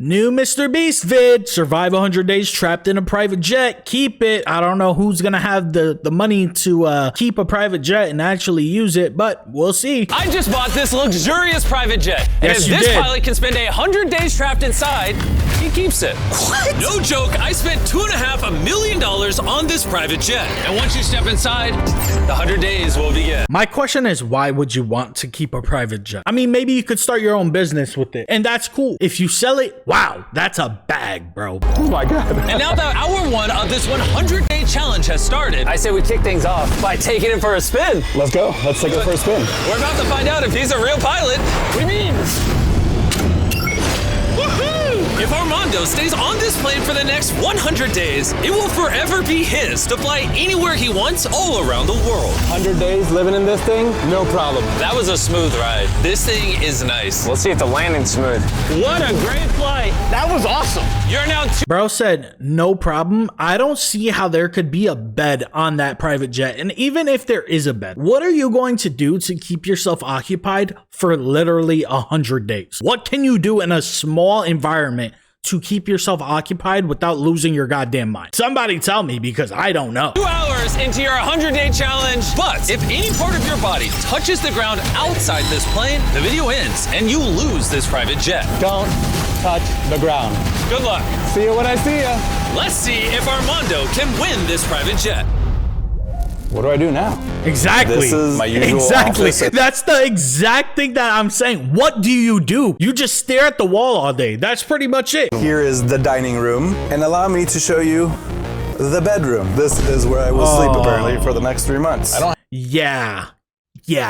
New MrBeast vid, survive 100 days trapped in a private jet, keep it. I don't know who's gonna have the money to keep a private jet and actually use it, but we'll see. I just bought this luxurious private jet. And Yes, if you this did. pilot can spend 100 days trapped inside, he keeps it. What? No joke, I spent $2.5 million on this private jet. And once you step inside, the 100 days will begin. My question is, why would you want to keep a private jet? I mean, maybe you could start your own business with it, and that's cool. If you sell it, wow, that's a bag, bro. Oh my God. And now that hour one of this 100-day challenge has started, I say we kick things off by taking him for a spin. Let's go. Let's take it for a spin. We're about to find out if he's a real pilot. What do you mean? If Armando stays on this plane for the next 100 days, it will forever be his to fly anywhere he wants all around the world. 100 days living in this thing, no problem. That was a smooth ride. This thing is nice. We'll see if the landing's smooth. What a great flight. That was awesome. You're now Bro said, no problem. I don't see how there could be a bed on that private jet. And even if there is a bed, what are you going to do to keep yourself occupied for literally 100 days? What can you do in a small environment to keep yourself occupied without losing your goddamn mind? Somebody tell me, because I don't know. 2 hours into your 100-day challenge. But if any part of your body touches the ground outside this plane, the video ends and you lose this private jet. Don't touch the ground. Good luck. See you when I see ya. Let's see if Armando can win this private jet. What do I do now? Exactly. This is my usual Exactly. office. That's the exact thing that I'm saying. What do? You just stare at the wall all day. That's pretty much it. Here is the dining room, and allow me to show you the bedroom. This is where I will sleep apparently for the next 3 months. Yeah,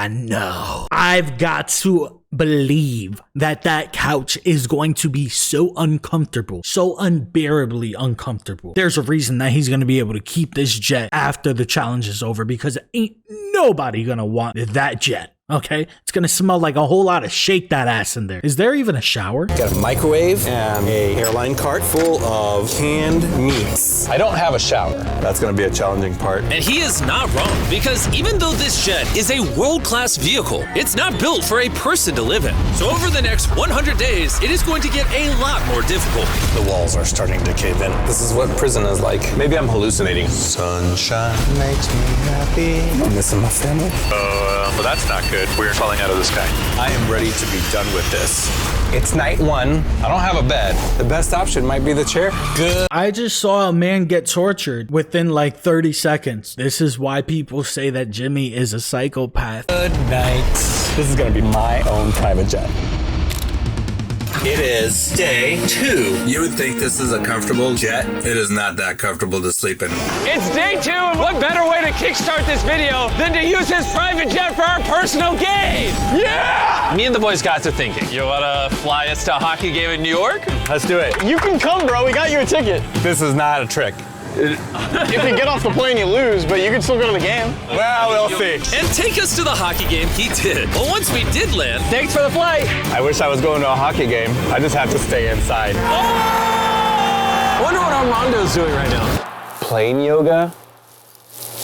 no. I've got to believe that that couch is going to be so uncomfortable, so unbearably uncomfortable. There's a reason that he's going to be able to keep this jet after the challenge is over, because ain't nobody gonna want that jet. Okay, it's gonna smell like a whole lot of shake that ass in there. Is there even a shower? Got a microwave and a airline cart full of canned meats. I don't have a shower. That's gonna be a challenging part. And he is not wrong, because even though this jet is a world-class vehicle, it's not built for a person to live in. So over the next 100 days, it is going to get a lot more difficult. The walls are starting to cave in. This is what prison is like. Maybe I'm hallucinating. Sunshine makes me happy. I'm missing my family. But that's not good. We're falling out of the sky. I am ready to be done with this. It's night one. I don't have a bed. The best option might be the chair. Good. I just saw a man get tortured within like 30 seconds. This is why people say that Jimmy is a psychopath. Good night. This is gonna be my own private jet. It is day 2. You would think this is a comfortable jet. It is not that comfortable to sleep in. It's day 2, and what better way to kickstart this video than to use his private jet for our personal gain? Yeah! Me and the boys got to thinking. You wanna fly us to a hockey game in New York? Let's do it. You can come, bro. We got you a ticket. This is not a trick. If you get off the plane, you lose, but you can still go to the game. Well, we'll see. And take us to the hockey game he did. But once we did land, Thanks for the flight. I wish I was going to a hockey game. I just have to stay inside. I wonder what Armando's doing right now. Plane yoga?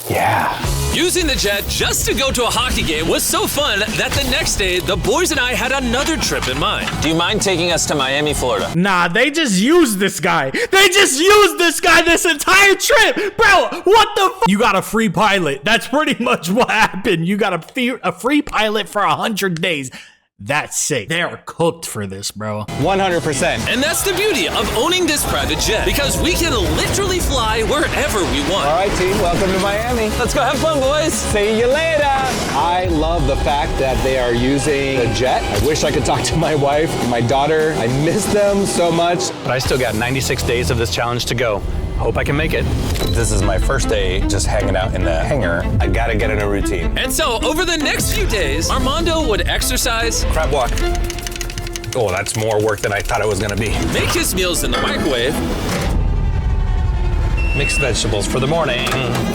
Yeah. Using the jet just to go to a hockey game was so fun that the next day, the boys and I had another trip in mind. Do you mind taking us to Miami, Florida? Nah, they just used this guy. They just used this guy this entire trip. Bro, what the f? You got a free pilot. That's pretty much what happened. You got a free pilot for 100 days. That's sick. They are cooked for this, bro. 100%. And that's the beauty of owning this private jet, because we can literally fly wherever we want. All right, team. Welcome to Miami. Let's go have fun, boys. See you later. I love the fact that they are using a jet. I wish I could talk to my wife and my daughter. I miss them so much. But I still got 96 days of this challenge to go. Hope I can make it. This is my first day just hanging out in the hangar. I gotta get in a routine. And so over the next few days, Armando would exercise, Crab walk. Oh, that's more work than I thought it was gonna be. make his meals in the microwave, mixed vegetables for the morning.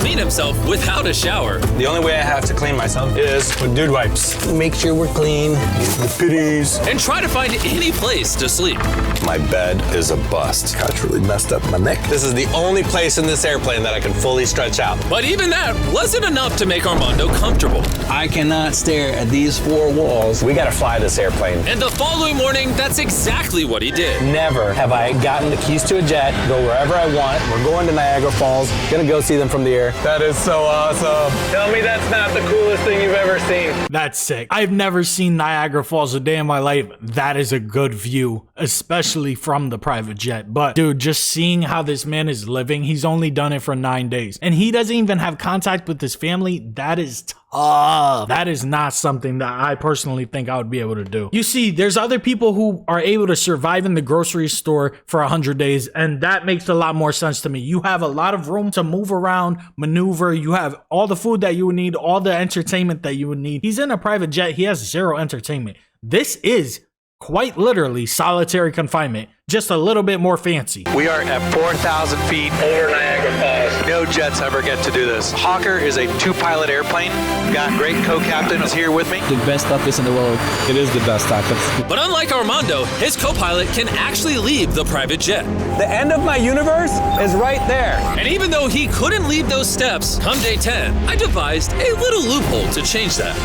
Clean himself without a shower. The only way I have to clean myself is with dude wipes. Make sure we're clean, the pitties. And try to find any place to sleep. My bed is a bust. Couch really messed up my neck. This is the only place in this airplane that I can fully stretch out. But even that wasn't enough to make Armando comfortable. I cannot stare at these four walls. We gotta fly this airplane. And the following morning, that's exactly what he did. Never have I gotten the keys to a jet, go wherever I want. We're going to Niagara Falls, gonna go see them from the air. That is so awesome. Tell me that's not the coolest thing you've ever seen. That's sick. I've never seen Niagara Falls a day in my life. That is a good view, especially from the private jet. But dude, just seeing how this man is living, he's only done it for 9 days. And he doesn't even have contact with his family. That is tough. That is not something that I personally think I would be able to do. You see, there's other people who are able to survive in the grocery store for 100 days, and that makes a lot more sense to me. You have a lot of room to move around, maneuver. You have all the food that you would need, all the entertainment that you would need. He's in a private jet. He has zero entertainment. This is quite literally solitary confinement, just a little bit more fancy. We are at 4,000 feet over Niagara Falls. No jets ever get to do this. Hawker is a 2-pilot airplane. Got great co-captain is here with me. The best office in the world. It is the best office. But unlike Armando, his co-pilot can actually leave the private jet. The end of my universe is right there. And even though he couldn't leave those steps, come day 10, I devised a little loophole to change that.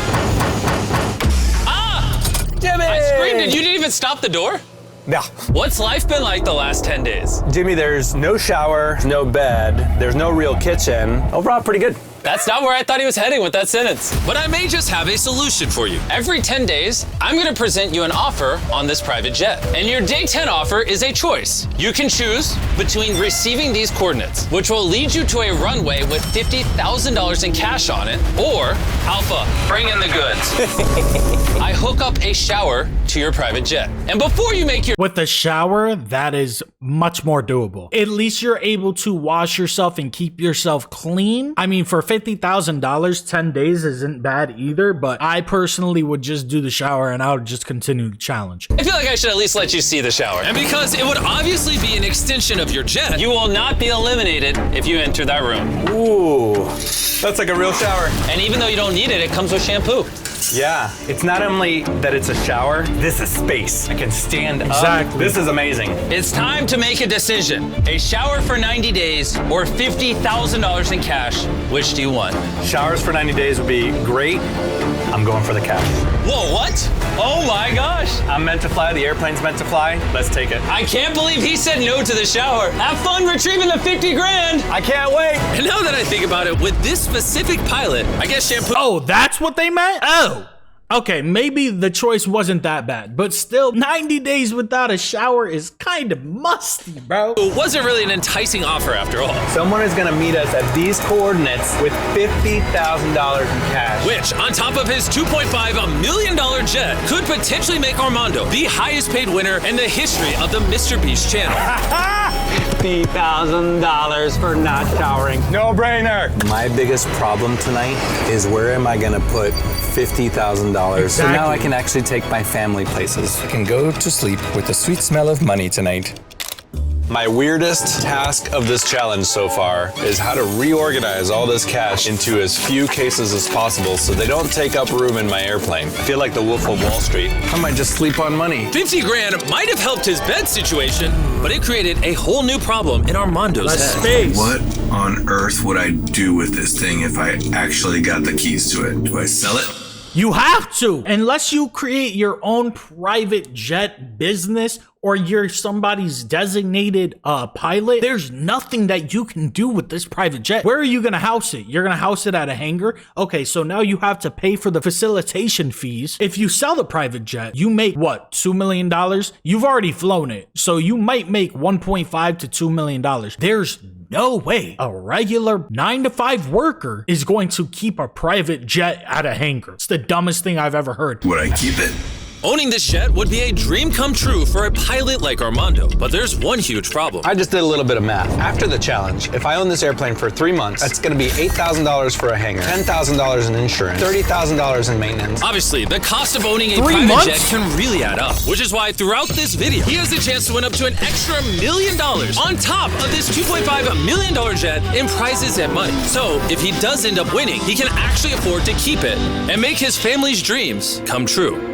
Jimmy! I screamed and you didn't even stop the door? Yeah. What's life been like the last 10 days? Jimmy, there's no shower, no bed, there's no real kitchen. Overall, pretty good. That's not where I thought he was heading with that sentence. But I may just have a solution for you. Every 10 days, I'm gonna present you an offer on this private jet. And your day 10 offer is a choice. You can choose between receiving these coordinates, which will lead you to a runway with $50,000 in cash on it, or Alpha, bring in the goods. I hook up a shower to your private jet. And before you make your With the shower, that is much more doable. At least you're able to wash yourself and keep yourself clean. I mean, for $50,000, 10 days isn't bad either, but I personally would just do the shower and I would just continue the challenge. I feel like I should at least let you see the shower. And because it would obviously be an extension of your jet, you will not be eliminated if you enter that room. Ooh, that's like a real shower. And even though you don't need it, it comes with shampoo. Yeah, it's not only that it's a shower, this is space. I can stand Exactly. up. This is amazing. It's time to make a decision. A shower for 90 days or $50,000 in cash. Which do you want? Showers for 90 days would be great. I'm going for the cash. Whoa, what? Oh my gosh. I'm meant to fly, the airplane's meant to fly. Let's take it. I can't believe he said no to the shower. Have fun retrieving the 50 grand. I can't wait. And now that I think about it, with this specific pilot, I guess shampoo. Oh, that's what they meant? Oh. Okay, maybe the choice wasn't that bad, but still, 90 days without a shower is kind of musty, bro. It wasn't really an enticing offer after all. Someone is gonna meet us at these coordinates with $50,000 in cash. Which, on top of his $2.5 million jet, could potentially make Armando the highest paid winner in the history of the MrBeast channel. $50,000 for not showering. No brainer. My biggest problem tonight is where am I gonna put $50,000 so now I can actually take my family places. I can go to sleep with the sweet smell of money tonight. My weirdest task of this challenge so far is how to reorganize all this cash into as few cases as possible so they don't take up room in my airplane. I feel like the Wolf of Wall Street. I might just sleep on money. 50 grand might have helped his bed situation, but it created a whole new problem in Armando's Less head. space. What on earth would I do with this thing if I actually got the keys to it? Do I sell it? You have to, unless you create your own private jet business or you're somebody's designated pilot. There's nothing that you can do with this private jet. Where are you gonna house it? You're gonna house it at a hangar? Okay, so now you have to pay for the facilitation fees. If you sell the private jet, you make what, $2 million? You've already flown it, so you might make $1.5 to $2 million. There's no way a regular 9-to-5 worker is going to keep a private jet at a hangar. It's the dumbest thing I've ever heard. Would I keep it? Owning this jet would be a dream come true for a pilot like Armando, but there's one huge problem. I just did a little bit of math. After the challenge, if I own this airplane for 3 months, that's gonna be $8,000 for a hangar, $10,000 in insurance, $30,000 in maintenance. Obviously, the cost of owning a private jet can really add up, which is why throughout this video, he has a chance to win up to an extra $1 million on top of this $2.5 million jet in prizes and money. So if he does end up winning, he can actually afford to keep it and make his family's dreams come true.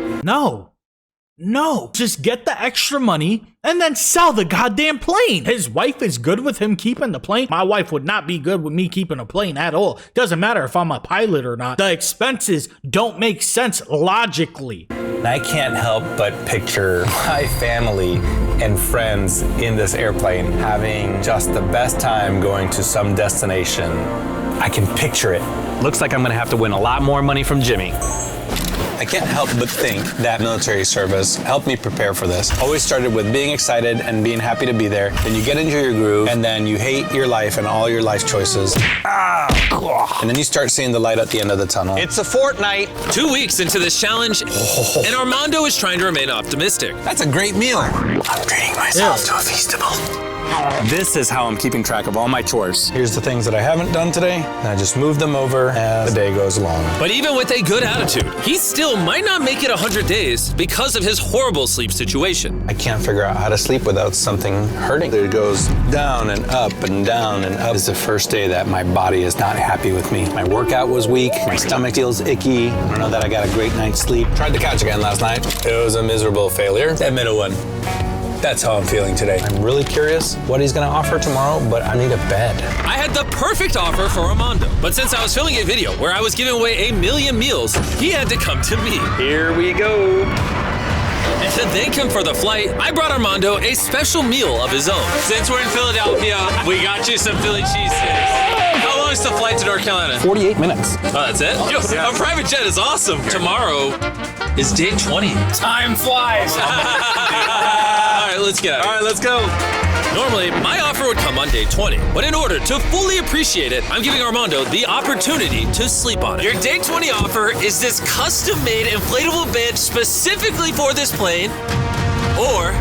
No, just get the extra money and then sell the goddamn plane. His wife is good with him keeping the plane. My wife would not be good with me keeping a plane at all. Doesn't matter if I'm a pilot or not. The expenses don't make sense logically. I can't help but picture my family and friends in this airplane having just the best time going to some destination. I can picture it. Looks like I'm gonna have to win a lot more money from Jimmy. I can't help but think that military service helped me prepare for this. Always started with being excited and being happy to be there. Then you get into your groove, and then you hate your life and all your life choices. And then you start seeing the light at the end of the tunnel. It's a fortnight. 2 weeks into this challenge, and Armando is trying to remain optimistic. That's a great meal. I'm treating myself to a Feastable. This is how I'm keeping track of all my chores. Here's the things that I haven't done today, and I just move them over as the day goes along. But even with a good attitude, he still might not make it 100 days because of his horrible sleep situation. I can't figure out how to sleep without something hurting. It goes down and up and down and up. It's the first day that my body is not happy with me. My workout was weak, my stomach feels icky. I don't know that I got a great night's sleep. Tried the couch again last night. It was a miserable failure. Admit it one. That's how I'm feeling today. I'm really curious what he's gonna offer tomorrow, but I need a bed. I had the perfect offer for Armando, but since I was filming a video where I was giving away 1 million meals, he had to come to me. Here we go. And to thank him for the flight, I brought Armando a special meal of his own. Since we're in Philadelphia, we got you some Philly cheesesteaks. How long is the flight to North Carolina? 48 minutes. Oh, that's it? Yo, a private jet is awesome. Tomorrow is day 20. Time flies. All right, let's get out. All right, let's go. Normally, my offer would come on day 20, but in order to fully appreciate it, I'm giving Armando the opportunity to sleep on it. Your day 20 offer is this custom-made inflatable bed specifically for this plane, or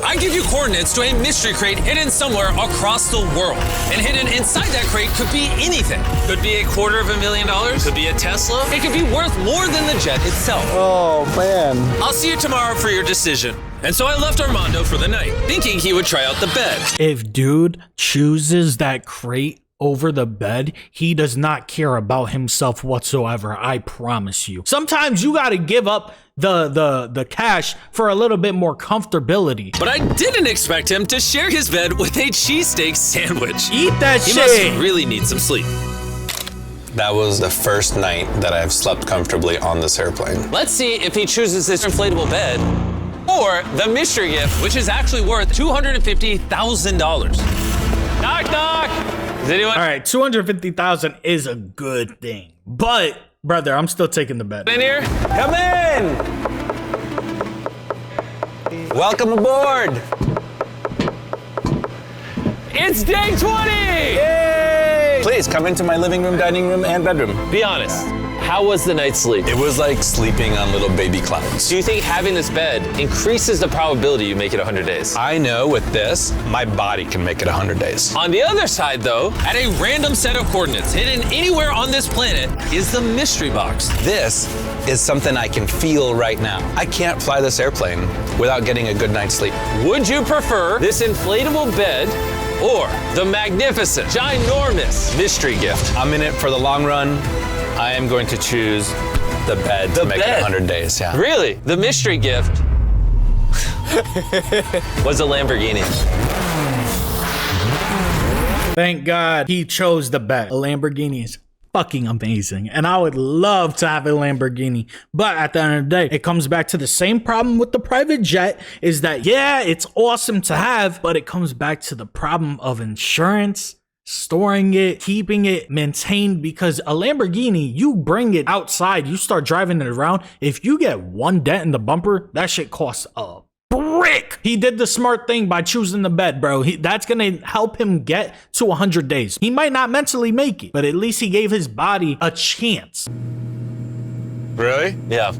I give you coordinates to a mystery crate hidden somewhere across the world. And hidden inside that crate could be anything. Could be $250,000, could be a Tesla, it could be worth more than the jet itself. Oh, man. I'll see you tomorrow for your decision. And so I left Armando for the night, thinking he would try out the bed. If dude chooses that crate over the bed, he does not care about himself whatsoever. I promise you. Sometimes you gotta give up the cash for a little bit more comfortability. But I didn't expect him to share his bed with a cheesesteak sandwich. Eat that He shit. must really need some sleep. That was the first night that I've slept comfortably on this airplane. Let's see if he chooses this inflatable bed or the mystery gift, which is actually worth $250,000. Knock, knock. Is anyone All right, 250,000 is a good thing, but brother, I'm still taking the bet. in here? Come in! Welcome aboard! It's day 20! Yay! Please come into my living room, dining room, and bedroom. Be honest, how was the night's sleep? It was like sleeping on little baby clouds. Do you think having this bed increases the probability you make it 100 days? I know with this, my body can make it 100 days. On the other side, though, at a random set of coordinates hidden anywhere on this planet is the mystery box. This is something I can feel right now. I can't fly this airplane without getting a good night's sleep. Would you prefer this inflatable bed or the magnificent, ginormous mystery gift? I'm in it for the long run. I am going to choose the bed to make it 100 days, yeah. Really? The mystery gift was a Lamborghini. Thank God he chose the bet. A Lamborghini is fucking amazing, and I would love to have a Lamborghini, but at the end of the day, it comes back to the same problem with the private jet, is that yeah, it's awesome to have, but it comes back to the problem of insurance, storing it, keeping it maintained, because a Lamborghini, you bring it outside, you start driving it around, if you get one dent in the bumper, that shit costs a brick. He did the smart thing by choosing the bed, bro. That's gonna help him get to 100 days. He might not mentally make it, but at least he gave his body a chance. Really? Yeah.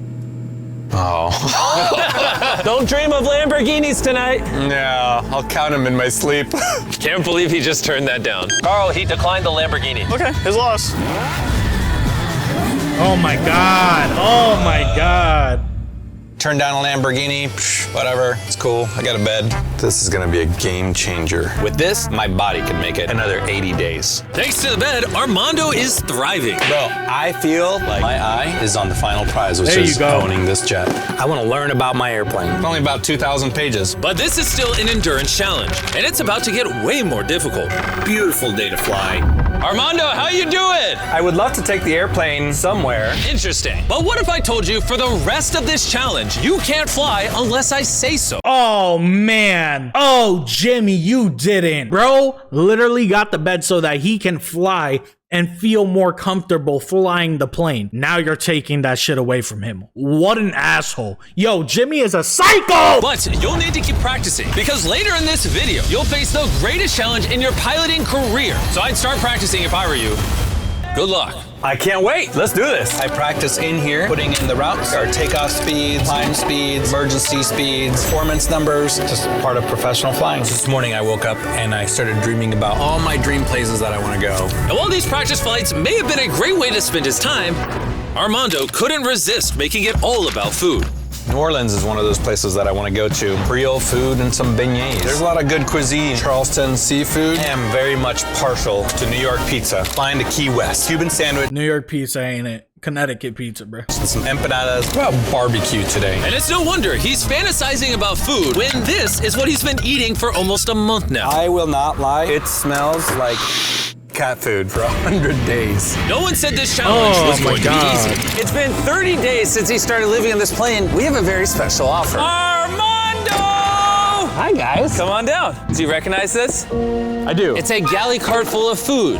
Oh. Don't dream of Lamborghinis tonight. Yeah, I'll count them in my sleep. Can't believe he just turned that down. Carl, he declined the Lamborghini. Okay, his loss. Oh my God. Oh my God. Turn down a Lamborghini, whatever, it's cool, I got a bed. This is gonna be a game changer. With this, my body could make it another 80 days. Thanks to the bed, Armando is thriving. Bro, I feel like my eye is on the final prize, which There you is go. owning this jet. I wanna learn about my airplane. It's only about 2,000 pages. But this is still an endurance challenge, and it's about to get way more difficult. Beautiful day to fly. Armando, how you doing? I would love to take the airplane somewhere. Interesting. But what if I told you for the rest of this challenge, you can't fly unless I say so? Oh man. Oh, Jimmy, you didn't. Bro literally got the bed so that he can fly and feel more comfortable flying the plane. Now you're taking that shit away from him. What an asshole. Yo, Jimmy is a psycho! But you'll need to keep practicing, because later in this video, you'll face the greatest challenge in your piloting career. So I'd start practicing if I were you. Good luck. I can't wait. Let's do this. I practice in here, putting in the routes, our takeoff speeds, climb speeds, emergency speeds, performance numbers, just part of professional flying. This morning I woke up and I started dreaming about all my dream places that I want to go. And while these practice flights may have been a great way to spend his time, Armando couldn't resist making it all about food. New Orleans is one of those places that I want to go to. Creole food and some beignets. There's a lot of good cuisine. Charleston seafood. I am very much partial to New York pizza. Flying to Key West. Cuban sandwich. New York pizza ain't it. Connecticut pizza, bro. And some empanadas. Well, barbecue today. And it's no wonder he's fantasizing about food when this is what he's been eating for almost a month now. I will not lie. It smells like cat food for 100 days. No one said this challenge was my going God. to be easy. It's been 30 days since he started living in this plane. We have a very special offer. Armando! Hi, guys. Come on down. Do you recognize this? I do. It's a galley cart full of food.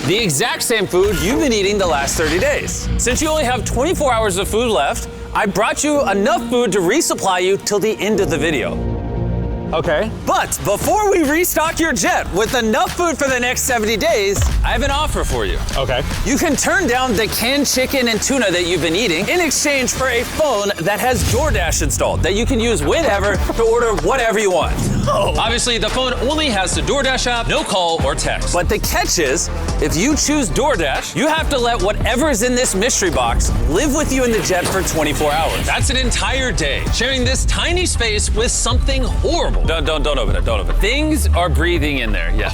The exact same food you've been eating the last 30 days. Since you only have 24 hours of food left, I brought you enough food to resupply you till the end of the video. Okay. But before we restock your jet with enough food for the next 70 days, I have an offer for you. Okay. You can turn down the canned chicken and tuna that you've been eating in exchange for a phone that has DoorDash installed that you can use whenever to order whatever you want. Obviously, the phone only has the DoorDash app, no call or text. But the catch is, if you choose DoorDash, you have to let whatever is in this mystery box live with you in the jet for 24 hours. That's an entire day, sharing this tiny space with something horrible. Don't open it, don't open it. Things are breathing in there, yeah.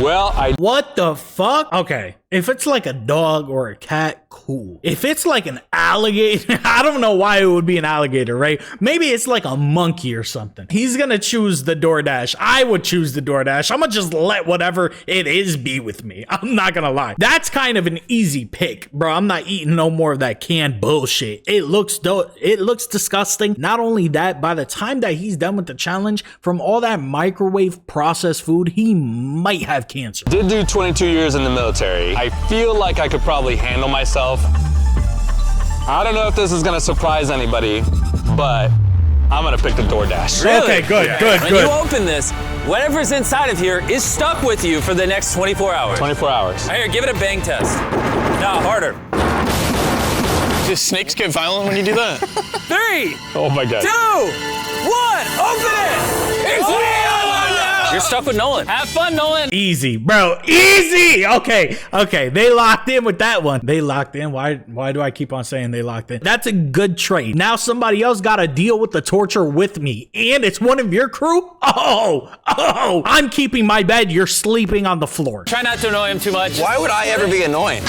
Well, What the fuck? Okay, if it's like a dog or a cat, cool. If it's like an alligator, I don't know why it would be an alligator, right? Maybe it's like a monkey or something. He's gonna choose the DoorDash. I would choose the DoorDash. I'm gonna just let whatever it is be with me. I'm not gonna lie. That's kind of an easy pick, bro. I'm not eating no more of that canned bullshit. It looks disgusting. Not only that, by the time that he's done with the challenge, from all that microwave processed food, he might have cancer. did do 22 years in the military. I feel like I could probably handle myself. I don't know if this is gonna surprise anybody, but I'm gonna pick the DoorDash. Okay, good. When you open this, whatever's inside of here is stuck with you for the next 24 hours. 24 hours. Here, give it a bang test. No, harder. Do snakes get violent when you do that? 3, Oh my God. 2, 1, open it! It's real! You're stuck with Nolan. Have fun, Nolan. Easy, bro. Easy. Okay. They locked in with that one. They locked in. Why do I keep on saying they locked in? That's a good trade. Now somebody else got to deal with the torture with me, and it's one of your crew? Oh, I'm keeping my bed. You're sleeping on the floor. Try not to annoy him too much. Why would I ever be annoying?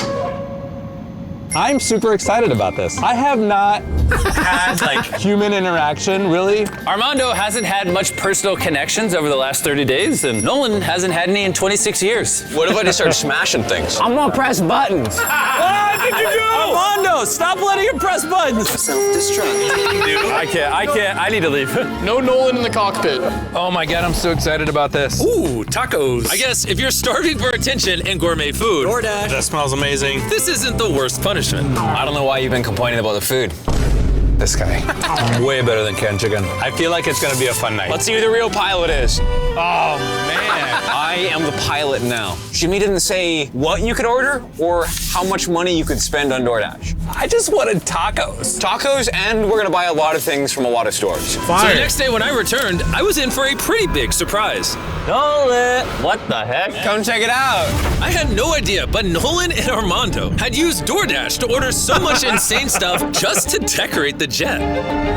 I'm super excited about this. I have not had like human interaction, really. Armando hasn't had much personal connections over the last 30 days, and Nolan hasn't had any in 26 years. What if I just start smashing things? I'm gonna press buttons. What did you do? Armando, stop letting him press buttons. Self-destruct. Dude, I can't. I need to leave. No Nolan in the cockpit. Oh my God, I'm so excited about this. Ooh, tacos. I guess if you're starving for attention and gourmet food, DoorDash. That smells amazing. this isn't the worst punishment. I don't know why you've been complaining about the food. This guy. Way better than canned chicken. I feel like it's gonna be a fun night. Let's see who the real pilot is. Oh man. I am the pilot now. Jimmy didn't say what you could order or how much money you could spend on DoorDash. I just wanted tacos. Tacos, and we're gonna buy a lot of things from a lot of stores. So Fire. the next day when I returned, I was in for a pretty big surprise. Nolan! What the heck? Come check it out. I had no idea, but Nolan and Armando had used DoorDash to order so much insane stuff just to decorate the jet.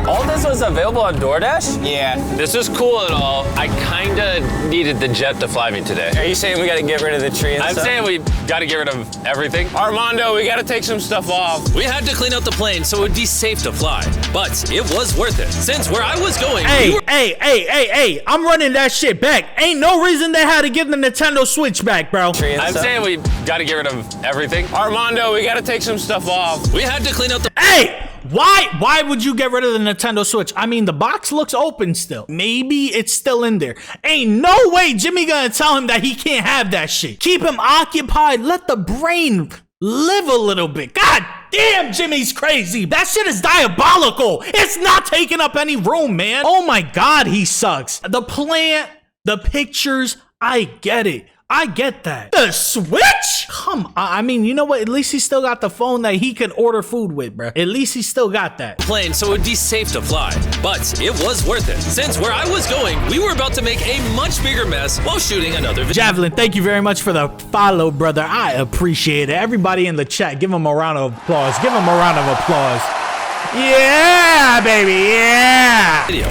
All this was available on DoorDash? Yeah. This is cool and all. I kinda needed the jet to fly me today. Are you saying we gotta get rid of the tree and I'm stuff? saying we gotta get rid of everything. Armando, we gotta take some stuff off. We had to clean out the plane so it would be safe to fly, but it was worth it. Since where I was going, Hey, I'm running that shit back. Ain't no reason they had to give the Nintendo Switch back, bro. I'm saying we gotta get rid of everything. Armando, we gotta take some stuff off. We had to clean out the Hey, why would you get rid of the Nintendo Switch? I mean, the box looks open still. Maybe it's still in there. Ain't no way Jimmy gonna tell him that he can't have that shit. Keep him occupied. Let the brain live a little bit. God damn, Jimmy's crazy. That shit is diabolical. It's not taking up any room, man. Oh my God, he sucks. The plant, the pictures, I get it. I get that. The Switch? Come on. I mean, you know what? At least he still got the phone that he can order food with, bro. At least he still got that. plane so it would be safe to fly, but it was worth it. Since where I was going, we were about to make a much bigger mess while shooting another video. Javelin, thank you very much for the follow, brother. I appreciate it. Everybody in the chat, give him a round of applause. Give him a round of applause. Yeah, baby, yeah. Video.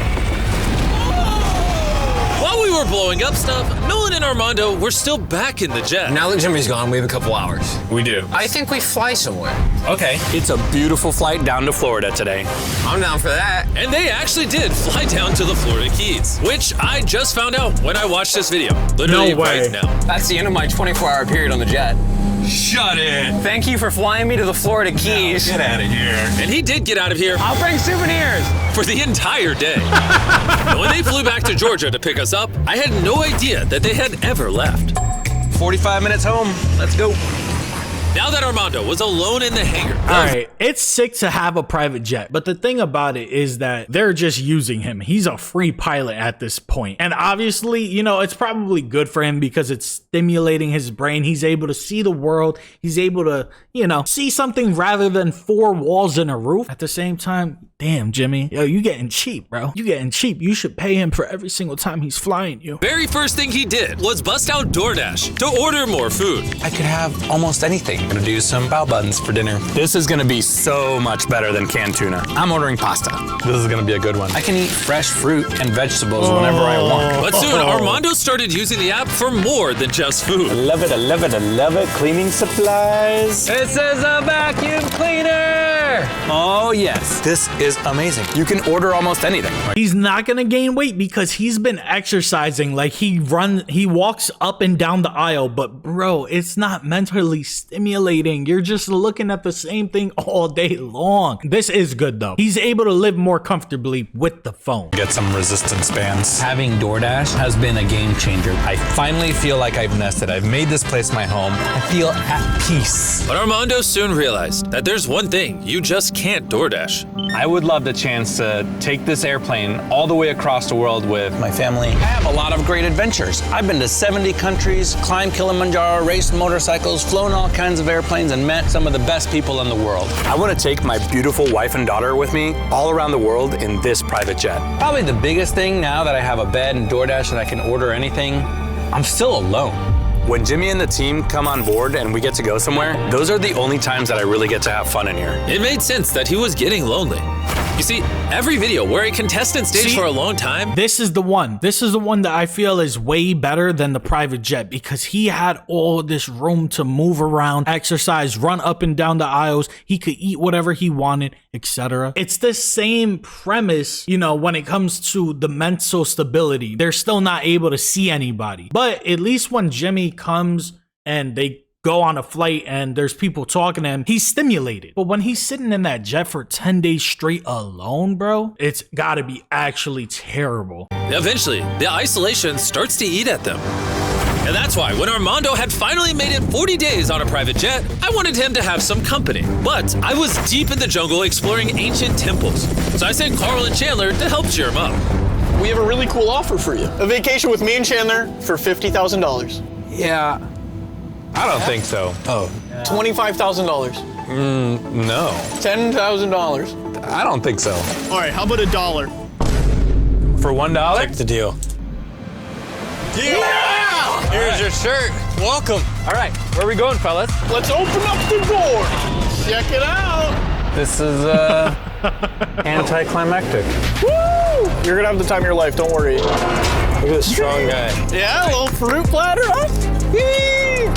While we were blowing up stuff, Nolan and Armando were still back in the jet. Now that Jimmy's gone, we have a couple hours. We do. I think we fly somewhere. Okay. It's a beautiful flight down to Florida today. I'm down for that. And they actually did fly down to the Florida Keys, which I just found out when I watched this video. Literally No way. right now. That's the end of my 24-hour period on the jet. Shut it. Thank you for flying me to the Florida Keys. Get out of here. And he did get out of here I'll bring souvenirs. for the entire day. And when they flew back to Georgia to pick us up, I had no idea that they had ever left. 45 minutes home. Let's go. Now that Armando was alone in the hangar, All right, it's sick to have a private jet, but the thing about it is that they're just using him. He's a free pilot at this point. And obviously, you know, it's probably good for him because it's stimulating his brain. He's able to see the world. He's able to, you know, see something rather than four walls and a roof. At the same time, damn, Jimmy, yo, you getting cheap, bro. You getting cheap. You should pay him for every single time he's flying you. very first thing he did was bust out DoorDash to order more food. I could have almost anything. I'm gonna do some bao buns for dinner. This is gonna be so much better than canned tuna. I'm ordering pasta. This is gonna be a good one. I can eat fresh fruit and vegetables whenever I want. But soon, Armando started using the app for more than just food. Love it, I love it, I love it. Cleaning supplies. It says a vacuum cleaner. Oh yes, this is amazing. You can order almost anything. He's not gonna gain weight because he's been exercising. Like he walks up and down the aisle, but bro, it's not mentally stimulating. You're just looking at the same thing all day long. This is good though. He's able to live more comfortably with the phone. Get some resistance bands. Having DoorDash has been a game changer. I finally feel like I've nested. I've made this place my home. I feel at peace. But Armando soon realized that there's one thing you just can't DoorDash. I would love the chance to take this airplane all the way across the world with my family. I have a lot of great adventures. I've been to 70 countries, climbed Kilimanjaro, raced motorcycles, flown all kinds of airplanes, and met some of the best people in the world. I want to take my beautiful wife and daughter with me all around the world in this private jet. Probably the biggest thing now that I have a bed and DoorDash and I can order anything, I'm still alone. When Jimmy and the team come on board and we get to go somewhere, those are the only times that I really get to have fun in here. It made sense that he was getting lonely. You see, every video where a contestant stays for a long time, This is the one. This is the one that I feel is way better than the private jet because he had all this room to move around, exercise, run up and down the aisles. He could eat whatever he wanted, etc. It's the same premise, you know, when it comes to the mental stability. They're still not able to see anybody. But at least when Jimmy comes and they go on a flight and there's people talking to him, he's stimulated. But when he's sitting in that jet for 10 days straight alone, bro, it's gotta be actually terrible. eventually, the isolation starts to eat at them. And that's why when Armando had finally made it 40 days on a private jet, I wanted him to have some company. But I was deep in the jungle exploring ancient temples. So I sent Carl and Chandler to help cheer him up. We have a really cool offer for you. A vacation with me and Chandler for $50,000. Yeah. I don't think so. Oh. $25,000. No. $10,000. I don't think so. All right, how about $1? For $1? Check the deal. Yeah! Here's your shirt. Welcome. All right, where are we going, fellas? Let's open up the door. Check it out. This is anticlimactic. Woo! You're gonna have the time of your life, don't worry. Look at this strong guy. Yeah, a little fruit platter, huh? Yee!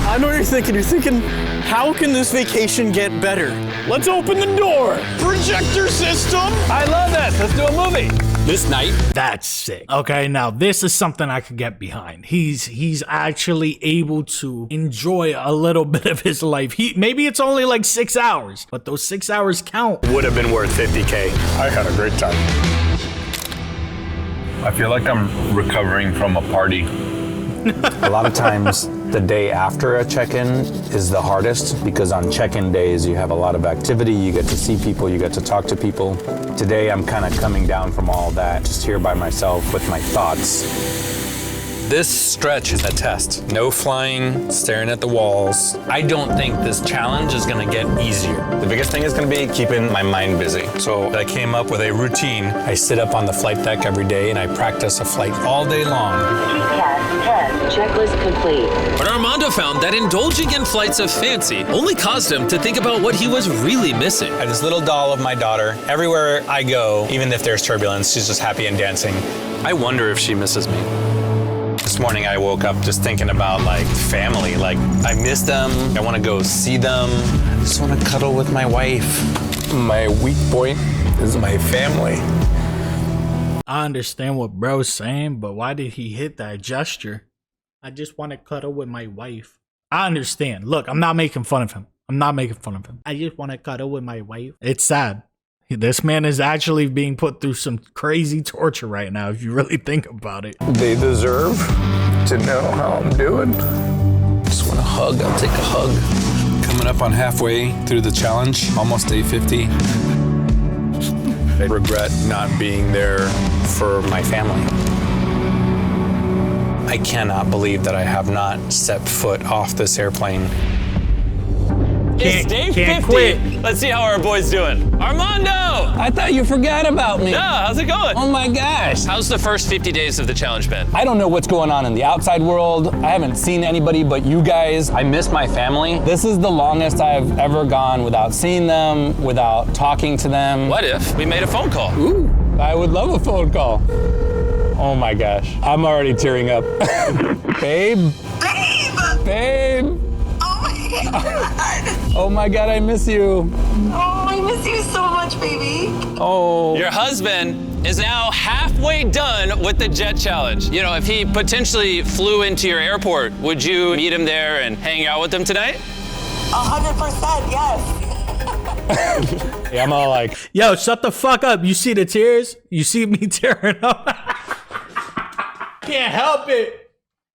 I know what you're thinking. You're thinking, how can this vacation get better? Let's open the door. Projector system. I love this. Let's do a movie. This night, That's sick. Okay, now this is something I could get behind. He's actually able to enjoy a little bit of his life. Maybe it's only like 6 hours, but those 6 hours count. Would have been worth $50K. I had a great time. I feel like I'm recovering from a party. A lot of times, the day after a check-in is the hardest because on check-in days, you have a lot of activity, you get to see people, you get to talk to people. Today, I'm kind of coming down from all that, just here by myself with my thoughts. This stretch is a test. No flying, staring at the walls. I don't think this challenge is gonna get easier. The biggest thing is gonna be keeping my mind busy. So I came up with a routine. I sit up on the flight deck every day and I practice a flight all day long. Checklist complete. But Armando found that indulging in flights of fancy only caused him to think about what he was really missing. I have this little doll of my daughter. Everywhere I go, even if there's turbulence, she's just happy and dancing. I wonder if she misses me. This morning I woke up just thinking about like family. Like I miss them. I want to go see them. I just want to cuddle with my wife. My weak point is my family. I understand what bro's saying, but why did he hit that gesture? I just want to cuddle with my wife. I understand. Look, I'm not making fun of him. I just want to cuddle with my wife. It's sad. This man is actually being put through some crazy torture right now, if you really think about it. They deserve to know how I'm doing. Just want a hug. I'll take a hug. Coming up on halfway through the challenge, almost day 50. I regret not being there for my family. I cannot believe that I have not stepped foot off this airplane. It's day 50. Quit. Let's see how our boy's doing. Armando! I thought you forgot about me. Yeah, how's it going? Oh my gosh. How's the first 50 days of the challenge been? I don't know what's going on in the outside world. I haven't seen anybody but you guys. I miss my family. This is the longest I've ever gone without seeing them, without talking to them. What if we made a phone call? Ooh, I would love a phone call. Oh my gosh, I'm already tearing up. Babe? Babe? Oh my god. Oh my god, I miss you. Oh, I miss you so much, baby. Oh. Your husband is now halfway done with the jet challenge. You know, if he potentially flew into your airport, would you meet him there and hang out with him tonight? 100%, yes. Yeah, I'm all like, Yo, shut the fuck up. You see the tears? You see me tearing up? Can't help it.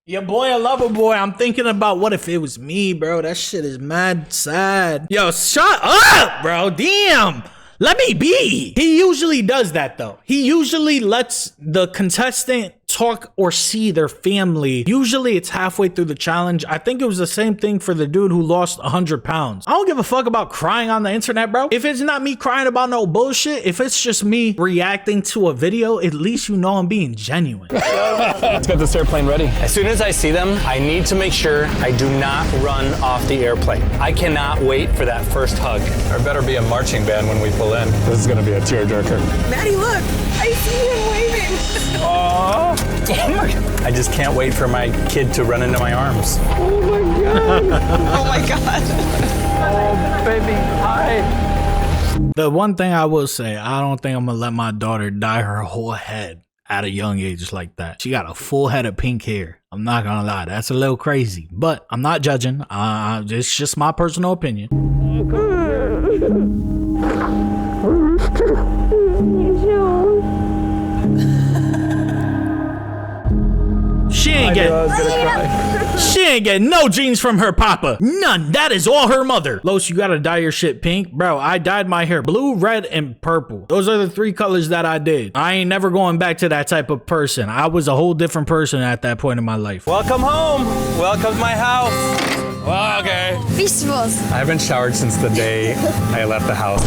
Your boy a lover boy. I'm thinking about what if it was me, bro. That shit is mad sad. Yo, shut up, bro. Damn. Let me be. He usually does that, though. He usually lets the contestant talk or see their family. Usually it's halfway through the challenge. I think it was the same thing for the dude who lost 100 pounds. I don't give a fuck about crying on the internet, bro. If it's not me crying about no bullshit, if it's just me reacting to a video, at least you know I'm being genuine. let's get this airplane ready. As soon as I see them, I need to make sure I do not run off the airplane. I cannot wait for that first hug. There better be a marching band when we pull in. This is gonna be a tearjerker. Maddie, look. I see him waving. Aww. I just can't wait for my kid to run into my arms. Oh my god. Oh my god. Oh, baby, hi. The one thing I will say, I don't think I'm gonna let my daughter dye her whole head at a young age like that. She got a full head of pink hair. I'm not gonna lie, that's a little crazy, but I'm not judging. It's just my personal opinion. She ain't ain't getting no jeans from her papa. None. That is all her mother. Los, you gotta dye your shit pink. Bro, I dyed my hair blue, red, and purple. Those are the 3 colors that I did. I ain't never going back to that type of person. I was a whole different person at that point in my life. Welcome home. Welcome to my house. Well, okay. Vegetables. I haven't showered since the day I left the house.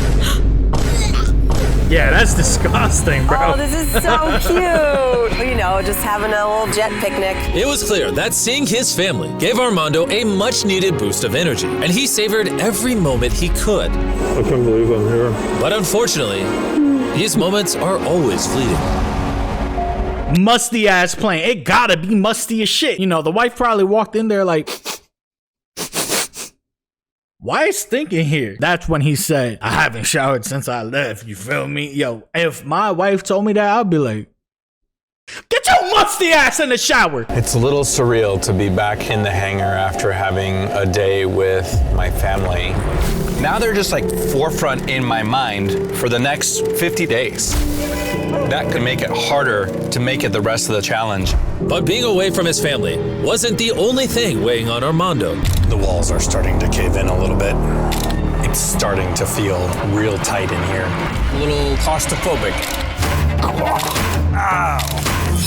Yeah, that's disgusting, bro. Oh, this is so cute. You know, just having a little jet picnic. It was clear that seeing his family gave Armando a much-needed boost of energy, and he savored every moment he could. I can't believe I'm here. But unfortunately, these moments are always fleeting. Musty ass plane. It gotta be musty as shit. You know, the wife probably walked in there like, why is stinking here? That's when he said, I haven't showered since I left. You feel me? Yo, if my wife told me that, I'd be like, get your musty ass in the shower. It's a little surreal to be back in the hangar after having a day with my family. Now they're just like forefront in my mind for the next 50 days. That could make it harder to make it the rest of the challenge. But being away from his family wasn't the only thing weighing on Armando. The walls are starting to cave in a little bit. It's starting to feel real tight in here. A little claustrophobic. Ow.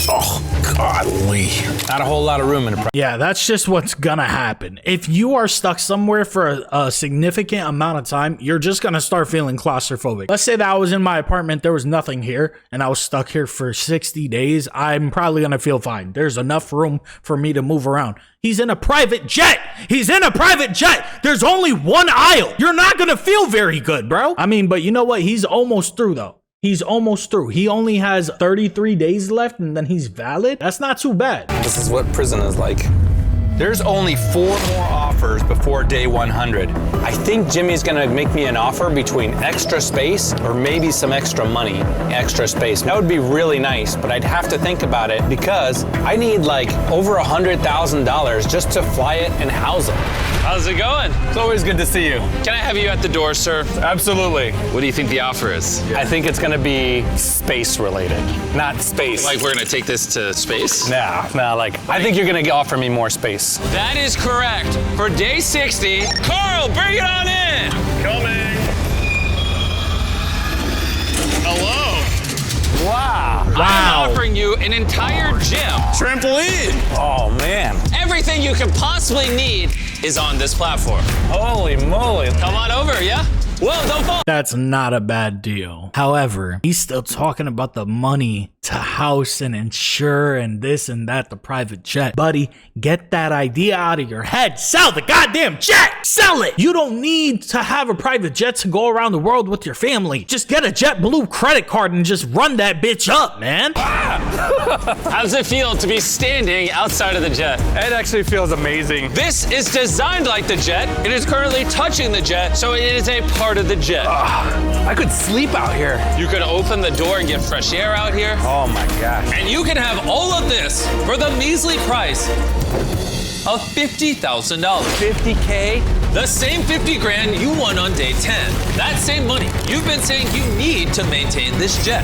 Oh, godly. Not a whole lot of room in a Yeah, that's just what's gonna happen. If you are stuck somewhere for a significant amount of time, you're just gonna start feeling claustrophobic. Let's say that I was in my apartment, there was nothing here, and I was stuck here for 60 days. I'm probably gonna feel fine. There's enough room for me to move around. He's in a private jet. He's in a private jet. There's only one aisle. You're not gonna feel very good, bro. I mean, but you know what? He's almost through though. He's almost through. He only has 33 days left and then he's valid. That's not too bad. This is what prison is like. There's only 4 more offers before day 100. I think Jimmy's gonna make me an offer between extra space or maybe some extra money, extra space. That would be really nice, but I'd have to think about it because I need like over $100,000 just to fly it and house it. How's it going? It's always good to see you. Can I have you at the door, sir? Absolutely. What do you think the offer is? I think it's gonna be space related, not space. Like we're gonna take this to space? Nah, like I think you're gonna offer me more space. That is correct. For day 60, Carl, bring it on in. Coming. Hello. Wow. I'm offering you an entire gym. Trampoline. Oh man. Everything you could possibly need is on this platform. Holy moly. Come on over, yeah? Whoa, don't fall. That's not a bad deal. However, he's still talking about the money to house and insure and this and that, the private jet. Buddy, get that idea out of your head. Sell the goddamn jet. Sell it. You don't need to have a private jet to go around the world with your family. Just get a JetBlue credit card and just run that bitch up, man. How does it feel to be standing outside of the jet? It actually feels amazing. This is designed like the jet. It is currently touching the jet, so it is a part of the jet. I could sleep out here. You could open the door and get fresh air out here. Oh my gosh. And you can have all of this for the measly price of $50,000. 50K? The same 50 grand you won on day 10. That same money you've been saying you need to maintain this jet.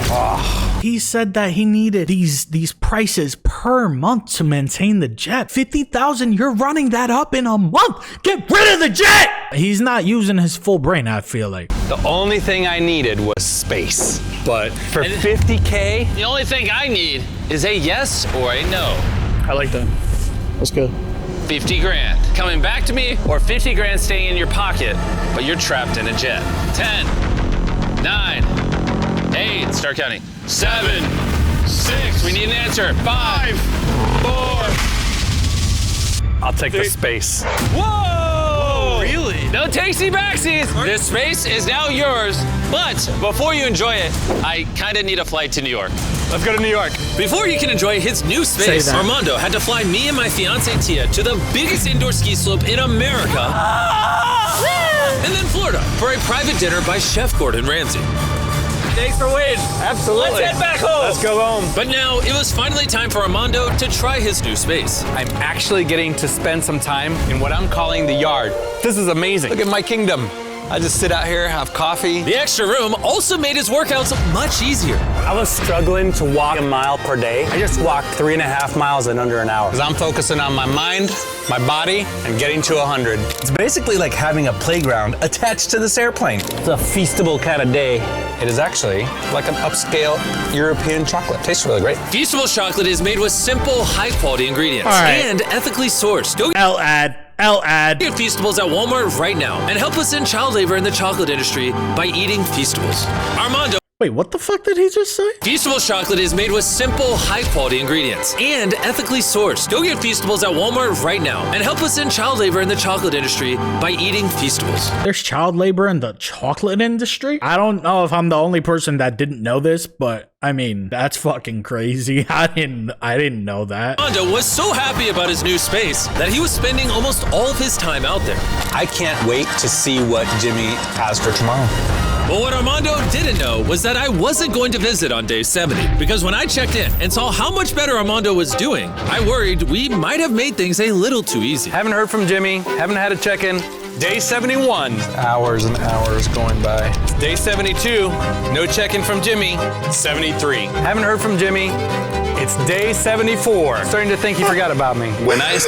He said that he needed these prices per month to maintain the jet. 50,000, you're running that up in a month. Get rid of the jet. He's not using his full brain, I feel like. The only thing I needed was space. But for 50K? The only thing I need is a yes or a no. I like that. Let's go. 50 grand coming back to me or 50 grand staying in your pocket, but you're trapped in a jet. 10, 9, 8, start counting. 7, 6, we need an answer. 5, 4. I'll take the space. Whoa! Really? No takesy backsies. This space is now yours, but before you enjoy it, I kind of need a flight to New York. Let's go to New York. Before he can enjoy his new space, Armando had to fly me and my fiance Tia to the biggest indoor ski slope in America, and then Florida for a private dinner by Chef Gordon Ramsay. Thanks for waiting. Absolutely. Let's head back home. Let's go home. But now it was finally time for Armando to try his new space. I'm actually getting to spend some time in what I'm calling the yard. This is amazing. Look at my kingdom. I just sit out here, have coffee. The extra room also made his workouts much easier. I was struggling to walk a mile per day. I just walked 3.5 miles in under an hour. Because I'm focusing on my mind, my body, and getting to 100. It's basically like having a playground attached to this airplane. It's a feastable kind of day. It is actually like an upscale European chocolate. Tastes really great. Feastables chocolate is made with simple, high-quality ingredients and ethically sourced. Go L-ad. get Feastables at Walmart right now and help us end child labor in the chocolate industry by eating Feastables. Armando. Wait, what the fuck did he just say? Feastables chocolate is made with simple, high-quality ingredients and ethically sourced. Go get Feastables at Walmart right now and help us end child labor in the chocolate industry by eating Feastables. There's child labor in the chocolate industry? I don't know if I'm the only person that didn't know this, but I mean, that's fucking crazy. I didn't know that. Armando was so happy about his new space that he was spending almost all of his time out there. I can't wait to see what Jimmy has for tomorrow. But what Armando didn't know was that I wasn't going to visit on day 70, because when I checked in and saw how much better Armando was doing, I worried we might have made things a little too easy. Haven't heard from Jimmy, haven't had a check-in. Day 71. Hours and hours going by. Day 72. No check-in from Jimmy. 73. Haven't heard from Jimmy. It's day 74. Starting to think he forgot about me. When I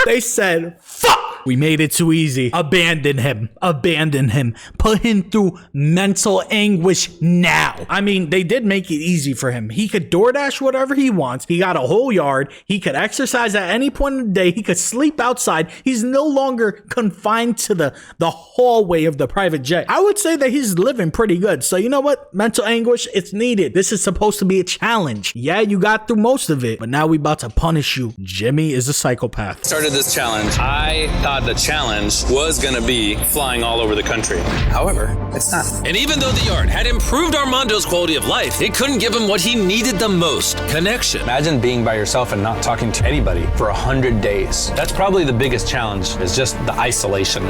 They said, fuck! We made it too easy. Abandon him. Put him through mental anguish now. I mean, they did make it easy for him. He could DoorDash whatever he wants. He got a whole yard. He could exercise at any point in the day. He could sleep outside. He's no longer confined to the hallway of the private jet. I would say that he's living pretty good. So you know what? Mental anguish, it's needed. This is supposed to be a challenge. Yeah, you got through most of it, but now we about to punish you. Jimmy is a psychopath. started this challenge, I thought the challenge was gonna be flying all over the country. However, it's not. And even though the yard had improved Armando's quality of life, it couldn't give him what he needed the most: connection. Imagine being by yourself and not talking to anybody for 100 days. That's probably the biggest challenge, is just the isolation.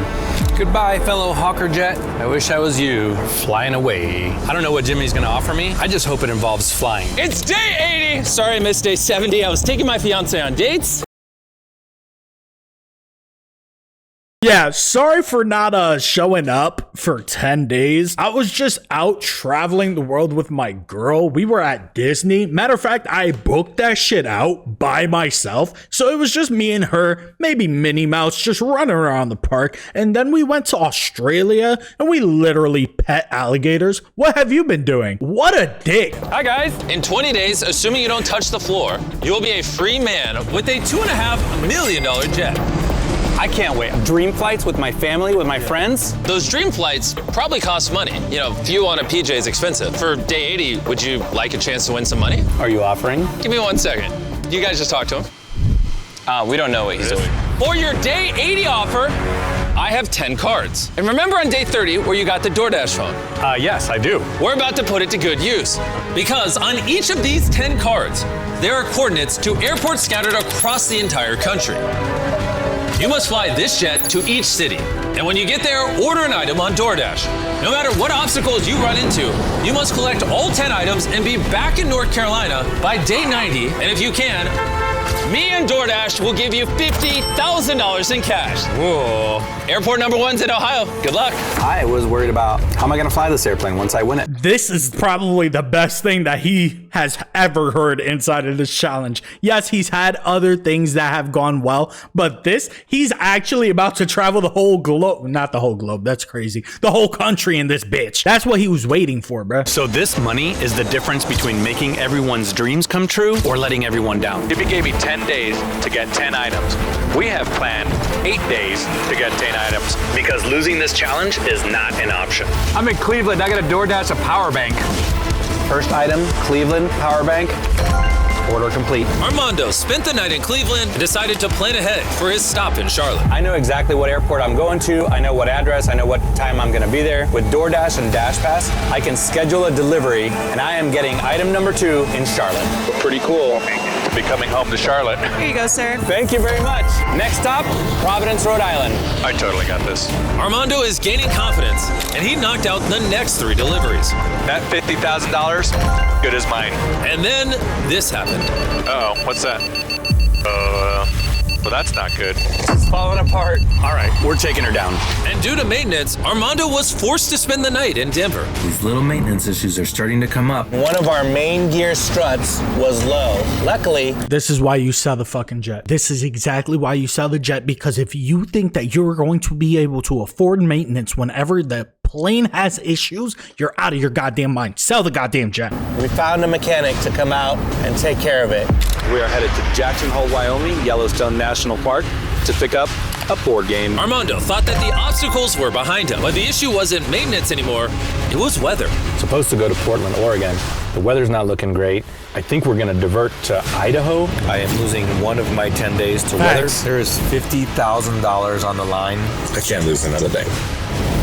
Goodbye, fellow Hawker jet. I wish I was you, flying away. I don't know what Jimmy's gonna offer me. I just hope it involves flying. It's day 80! Sorry I missed day 70. I was taking my fiance on dates. Yeah, sorry for not showing up for 10 days. I was just out traveling the world with my girl. We were at Disney. Matter of fact, I booked that shit out by myself. So it was just me and her, maybe Minnie Mouse, just running around the park. And then we went to Australia and we literally pet alligators. What have you been doing? What a dick. Hi, guys. In 20 days, assuming you don't touch the floor, you will be a free man with a $2.5 million jet. I can't wait. Dream flights with my family, with my friends. Those dream flights probably cost money. You know, fuel on a PJ is expensive. For day 80, would you like a chance to win some money? Are you offering? Give me 1 second. You guys just talk to him. We don't know what he's doing. For your day 80 offer, I have 10 cards. And remember on day 30 where you got the DoorDash phone? Yes, I do. We're about to put it to good use. Because on each of these 10 cards, there are coordinates to airports scattered across the entire country. You must fly this jet to each city. And when you get there, order an item on DoorDash. No matter what obstacles you run into, you must collect all 10 items and be back in North Carolina by day 90. And if you can, me and DoorDash will give you $50,000 in cash. Whoa. Airport number 1's in Ohio. Good luck. I was worried about how am I gonna fly this airplane once I win it. This is probably the best thing that he has ever heard inside of this challenge. Yes, he's had other things that have gone well, but this, he's actually about to travel the whole globe. Not the whole globe, that's crazy. The whole country in this bitch. That's what he was waiting for, bruh. So this money is the difference between making everyone's dreams come true or letting everyone down. If he gave me 10 days to get 10 items, we have planned 8 days to get 10 items because losing this challenge is not an option. I'm in Cleveland. I got to DoorDash a power bank. First item, Cleveland power bank. Order complete. Armando spent the night in Cleveland and decided to plan ahead for his stop in Charlotte. I know exactly what airport I'm going to. I know what address. I know what time I'm going to be there. With DoorDash and DashPass, I can schedule a delivery, and I am getting item number 2 in Charlotte. Pretty cool to be coming home to Charlotte. Here you go, sir. Thank you very much. Next stop, Providence, Rhode Island. I totally got this. Armando is gaining confidence, and he knocked out the next 3 deliveries. That $50,000, good as mine. And then this happened. Uh-oh, what's that? Well, that's not good. It's falling apart. All right, we're taking her down. And due to maintenance, Armando was forced to spend the night in Denver. These little maintenance issues are starting to come up. One of our main gear struts was low. Luckily, This is why you sell the fucking jet. This is exactly why you sell the jet, because if you think that you're going to be able to afford maintenance whenever the plane has issues, you're out of your goddamn mind. Sell the goddamn jet. we found a mechanic to come out and take care of it. We are headed to Jackson Hole, Wyoming, Yellowstone National Park, to pick up a board game. Armando thought that the obstacles were behind him, but the issue wasn't maintenance anymore, it was weather. Supposed to go to Portland, Oregon. The weather's not looking great. I think we're gonna divert to Idaho. I am losing one of my 10 days to weather. There is $50,000 on the line. I can't lose another day.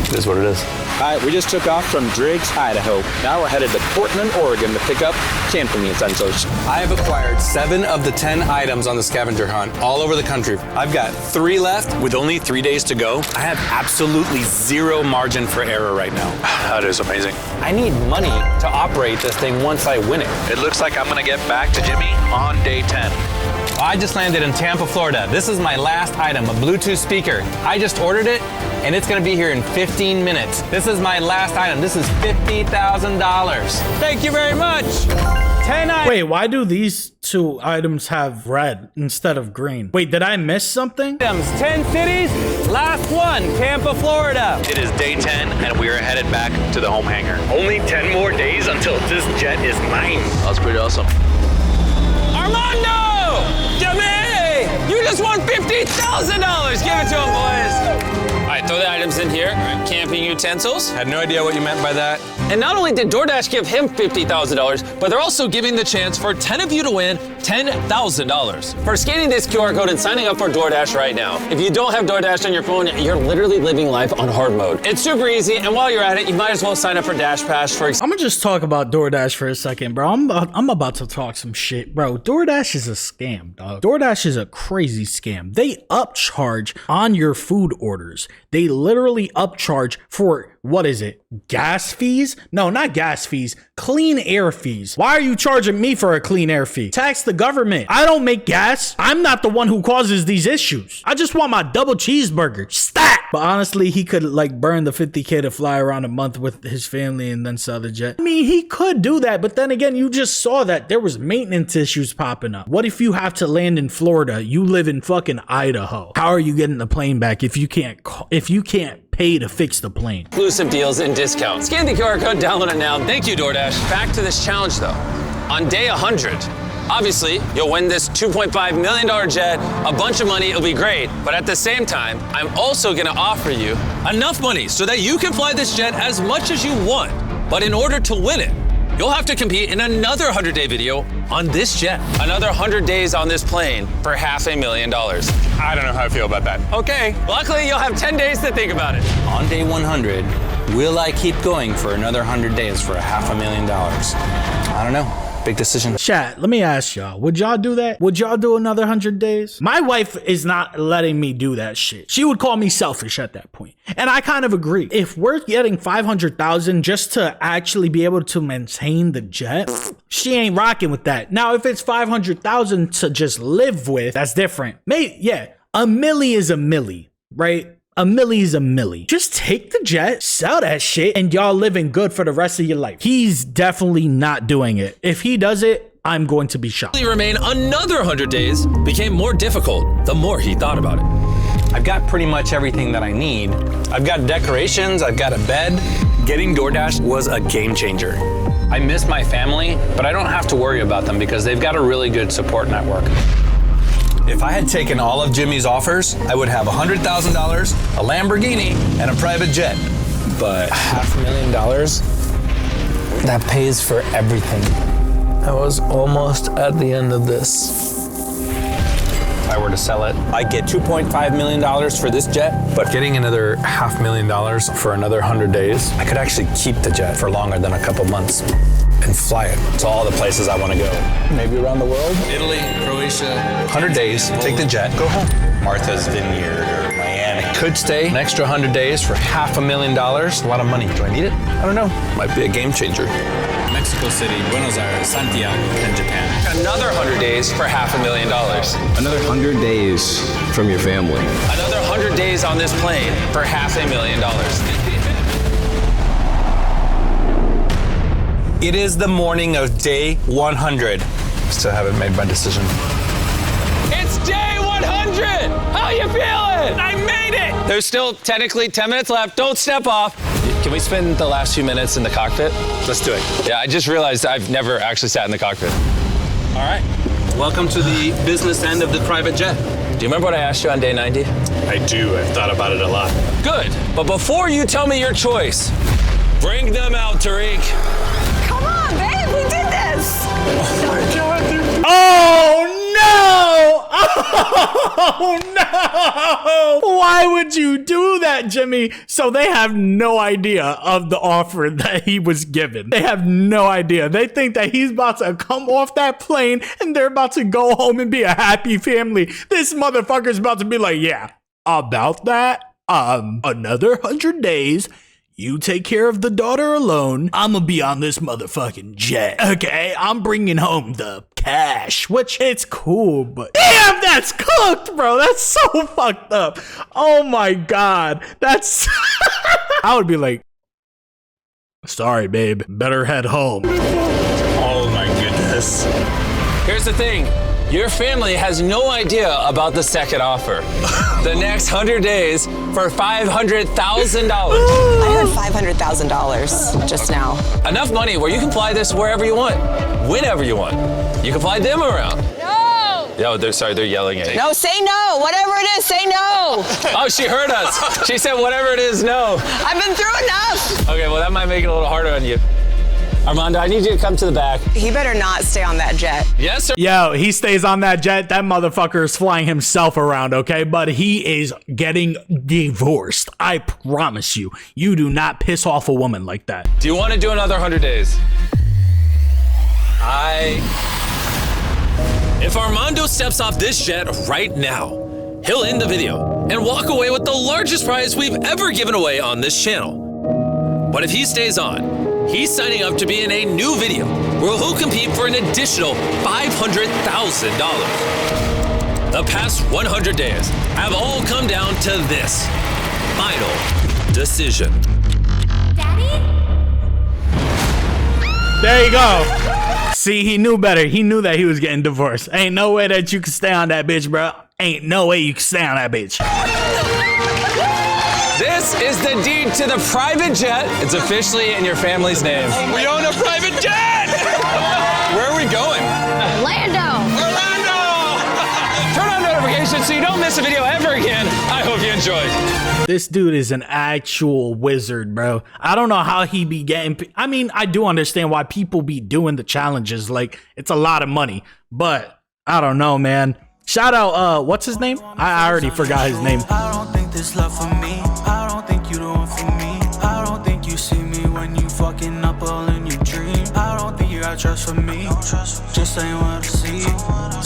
It is what it is. All right, we just took off from Driggs, Idaho. Now we're headed to Portland, Oregon to pick up camping utensils. I have acquired 7 of the 10 items on the scavenger hunt all over the country. I've got 3 left with only 3 days to go. I have absolutely 0 margin for error right now. That is amazing. I need money to operate this thing once I win it. It looks like I'm going to get back to Jimmy on day 10. I just landed in Tampa, Florida. This is my last item, a Bluetooth speaker. I just ordered it, and it's gonna be here in 15 minutes. This is my last item. This is $50,000. Thank you very much. 10 items. Wait, why do these 2 items have red instead of green? Wait, did I miss something? 10 cities, last one, Tampa, Florida. It is day 10, and we are headed back to the home hangar. Only 10 more days until this jet is mine. That's pretty awesome. Armando! Jimmy! You just won $50,000! Give it to him, boys! All right, throw the items in here. Camping utensils. Had no idea what you meant by that. And not only did DoorDash give him $50,000, but they're also giving the chance for 10 of you to win $10,000 for scanning this QR code and signing up for DoorDash right now. If you don't have DoorDash on your phone, you're literally living life on hard mode. It's super easy, and while you're at it, you might as well sign up for Dash Pass for I'm gonna just talk about DoorDash for a second, bro. I'm about to talk some shit, bro. DoorDash is a scam, dog. DoorDash is a crazy scam. They upcharge on your food orders. They literally upcharge for, what is it? Gas fees? No, not gas fees. Clean air fees. Why are you charging me for a clean air fee? Tax the government. I don't make gas. I'm not the one who causes these issues. I just want my double cheeseburger. Stat! But honestly, he could like burn the $50K to fly around a month with his family and then sell the jet. I mean, he could do that, but then again, you just saw that there was maintenance issues popping up. What if you have to land in Florida? You live in fucking Idaho. How are you getting the plane back if you can't pay to fix the plane? exclusive deals and discounts. Scan the QR code, download it now. Thank you, DoorDash. Back to this challenge, though. On day 100, obviously, you'll win this $2.5 million jet, a bunch of money, it'll be great. But at the same time, I'm also gonna offer you enough money so that you can fly this jet as much as you want. But in order to win it, you'll have to compete in another 100-day video on this jet. Another 100 days on this plane for $500,000. I don't know how I feel about that. Okay, luckily you'll have 10 days to think about it. On day 100, will I keep going for another 100 days for $500,000? I don't know. Big decision. Chat, let me ask y'all, would y'all do that? Would y'all do another 100 days? My wife is not letting me do that shit. She would call me selfish at that point. And I kind of agree. If we're getting 500,000 just to actually be able to maintain the jet, she ain't rocking with that. Now, if it's 500,000 to just live with, that's different. Maybe, yeah, a milli is a milli, right? A milli is a milli. Just take the jet, sell that shit, and y'all living good for the rest of your life. He's definitely not doing it. If he does it, I'm going to be shocked. Remain another 100 days became more difficult the more he thought about it. I've got pretty much everything that I need. I've got decorations, I've got a bed. Getting DoorDash was a game changer. I miss my family, but I don't have to worry about them because they've got a really good support network. If I had taken all of Jimmy's offers, I would have $100,000, a Lamborghini, and a private jet. But $500,000, that pays for everything. I was almost at the end of this. If I were to sell it, I'd get $2.5 million for this jet, but getting another $500,000 for another 100 days, I could actually keep the jet for longer than a couple months and fly it to all the places I want to go. Maybe around the world. Italy, Croatia. 100 days, take the jet, go home. Martha's Vineyard or Miami. could stay an extra 100 days for $500,000. A lot of money. Do I need it? I don't know. Might be a game changer. Mexico City, Buenos Aires, Santiago, and Japan. Another 100 days for $500,000. Another 100 days from your family. Another 100 days on this plane for $500,000. It is the morning of day 100. Still haven't made my decision. It's day 100! How you feeling? I made it! There's still technically 10 minutes left. Don't step off. Can we spend the last few minutes in the cockpit? Let's do it. Yeah, I just realized I've never actually sat in the cockpit. All right. Welcome to the business end of the private jet. Do you remember what I asked you on day 90? I do. I've thought about it a lot. Good. But before you tell me your choice, bring them out, Tariq. Come on, babe, we did this. Oh no! Oh no! Why would you do that, Jimmy? So they have no idea of the offer that he was given. They have no idea. They think that he's about to come off that plane and they're about to go home and be a happy family. This motherfucker's about to be like, yeah, about that, another 100 days. You take care of the daughter alone. I'm gonna be on this motherfucking jet. Okay, I'm bringing home the cash, which it's cool, but damn, that's cooked, bro. That's so fucked up. Oh my God. That's, I would be like, sorry, babe, better head home. Oh my goodness. Here's the thing. Your family has no idea about the second offer. The next 100 days for $500,000. I heard $500,000 just now. Enough money where you can fly this wherever you want, whenever you want. You can fly them around. No! Yo, they're yelling at you. No, say no. Whatever it is, say no. Oh, she heard us. She said whatever it is, no. I've been through enough. Okay, well that might make it a little harder on you. Armando, I need you to come to the back. He better not stay on that jet. Yes, sir. Yo, he stays on that jet. That motherfucker is flying himself around, okay? But he is getting divorced. I promise you. You do not piss off a woman like that. Do you want to do another 100 days? If Armando steps off this jet right now, he'll end the video and walk away with the largest prize we've ever given away on this channel. But if he stays on, he's signing up to be in a new video where he'll compete for an additional $500,000. The past 100 days have all come down to this final decision. Daddy? There you go. See, he knew better. He knew that he was getting divorced. Ain't no way that you can stay on that bitch, bro. Ain't no way you can stay on that bitch. This is the deed to the private jet. It's officially in your family's name. We own a private jet! Where are we going? Orlando. Turn on notifications so you don't miss a video ever again. I hope you enjoyed. This dude is an actual wizard, bro. I don't know how he be getting. I mean, I do understand why people be doing the challenges. Like, it's a lot of money, but I don't know, man. Shout out, what's his name? I already forgot his name. I don't think this love for me. I don't think you the one for me. I don't think you see me when you fucking up all in your dream. I don't think you got trust for me. Just ain't what I see.